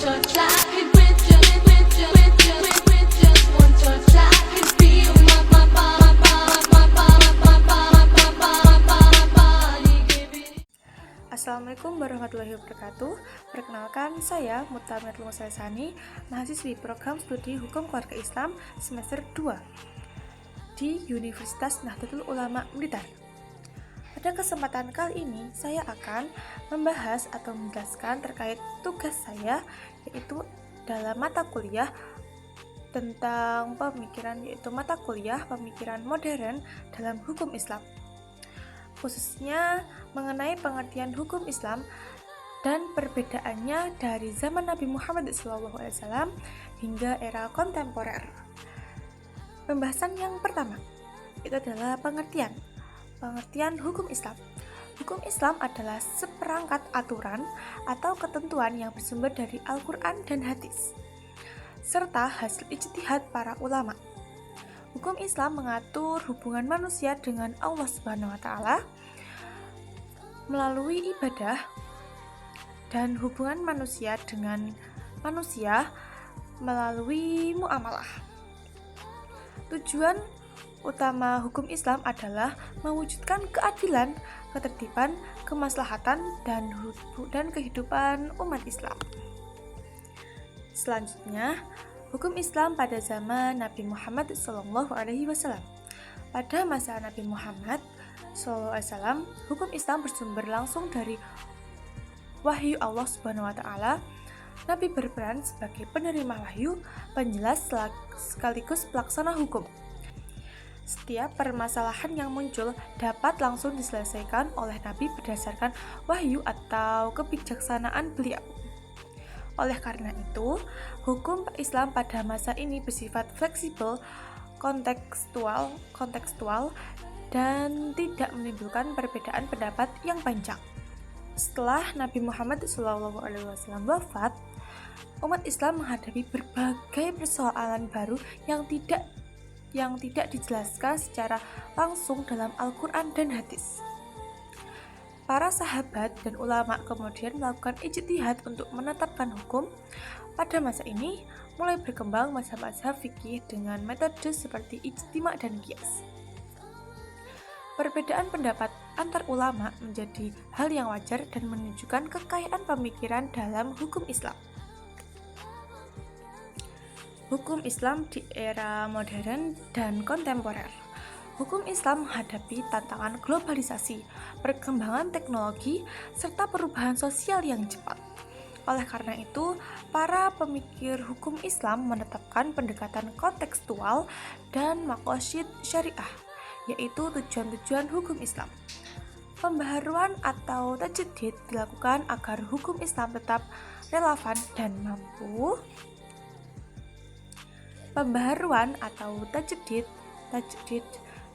touch, I could with just one touch, I could feel my body giving. Assalamualaikum warahmatullahi wabarakatuh. Perkenalkan, saya Muttamir Lungsesani, mahasiswi program studi Hukum Keluarga Islam semester 2 di Universitas Nahdlatul Ulama Blitar. Pada kesempatan kali ini, saya akan membahas atau menjelaskan terkait tugas saya, yaitu dalam mata kuliah tentang pemikiran, yaitu mata kuliah pemikiran modern dalam hukum Islam, khususnya mengenai pengertian hukum Islam dan perbedaannya dari zaman Nabi Muhammad SAW hingga era kontemporer. Pembahasan yang pertama itu adalah pengertian hukum Islam. Hukum Islam adalah seperangkat aturan atau ketentuan yang bersumber dari Al-Quran dan hadis, serta hasil ijtihad para ulama. Hukum Islam mengatur hubungan manusia dengan Allah Subhanahu wa Ta'ala melalui ibadah dan hubungan manusia dengan manusia melalui muamalah. Tujuan utama hukum Islam adalah mewujudkan keadilan, ketertiban, kemaslahatan, dan kehidupan umat Islam. Selanjutnya, hukum Islam pada zaman Nabi Muhammad SAW. Pada masa Nabi Muhammad SAW, hukum Islam bersumber langsung dari wahyu Allah Subhanahu wa Ta'ala. Nabi berperan sebagai penerima wahyu, penjelas sekaligus pelaksana hukum. Setiap permasalahan yang muncul dapat langsung diselesaikan oleh Nabi berdasarkan wahyu atau kebijaksanaan beliau. Oleh karena itu, hukum Islam pada masa ini bersifat fleksibel, kontekstual, dan tidak menimbulkan perbedaan pendapat yang panjang. Setelah Nabi Muhammad SAW wafat, umat Islam menghadapi berbagai persoalan baru yang tidak dijelaskan secara langsung dalam Al-Quran dan hadis. Para sahabat dan ulama kemudian melakukan ijtihad untuk menetapkan hukum. Pada masa ini, mulai berkembang mazhab-mazhab fikih dengan metode seperti ijtima' dan qiyas. Perbedaan pendapat antar ulama menjadi hal yang wajar dan menunjukkan kekayaan pemikiran dalam hukum Islam. Hukum Islam di era modern dan kontemporer. Hukum Islam menghadapi tantangan globalisasi, perkembangan teknologi, serta perubahan sosial yang cepat. Oleh karena itu, para pemikir hukum Islam menetapkan pendekatan kontekstual dan maqasid syariah, yaitu tujuan-tujuan hukum Islam. Pembaharuan atau tajdid dilakukan agar hukum Islam tetap relevan dan mampu. Pembaharuan atau tajdid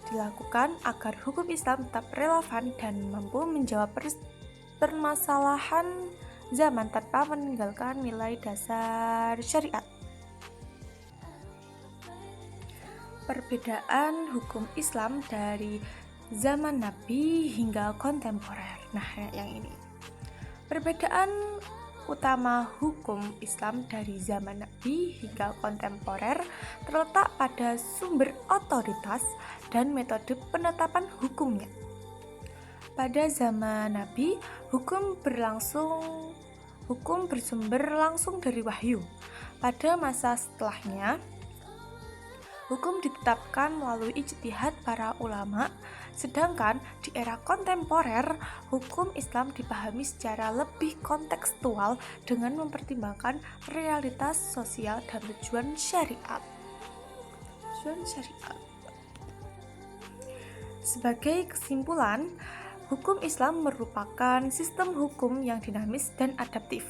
dilakukan agar hukum Islam tetap relevan dan mampu menjawab permasalahan zaman tanpa meninggalkan nilai dasar syariat. Perbedaan hukum Islam dari zaman Nabi hingga kontemporer. Nah, yang ini. Perbedaan utama hukum Islam dari zaman Nabi hingga kontemporer terletak pada sumber otoritas dan metode penetapan hukumnya. Pada zaman Nabi, hukum bersumber langsung dari wahyu. Pada masa setelahnya, hukum ditetapkan melalui ijtihad para ulama, sedangkan di era kontemporer, hukum Islam dipahami secara lebih kontekstual dengan mempertimbangkan realitas sosial dan tujuan syariat. Sebagai kesimpulan, hukum Islam merupakan sistem hukum yang dinamis dan adaptif.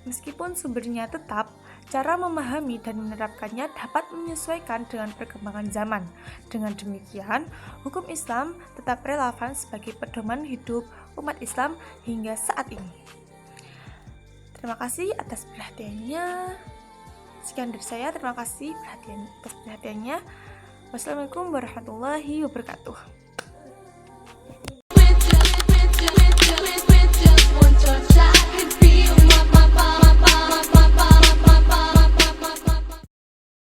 Meskipun sumbernya tetap, cara memahami dan menerapkannya dapat menyesuaikan dengan perkembangan zaman. Dengan demikian, hukum Islam tetap relevan sebagai pedoman hidup umat Islam hingga saat ini. Terima kasih atas perhatiannya. Sekian dari saya, terima kasih atas perhatiannya. Wassalamualaikum warahmatullahi wabarakatuh.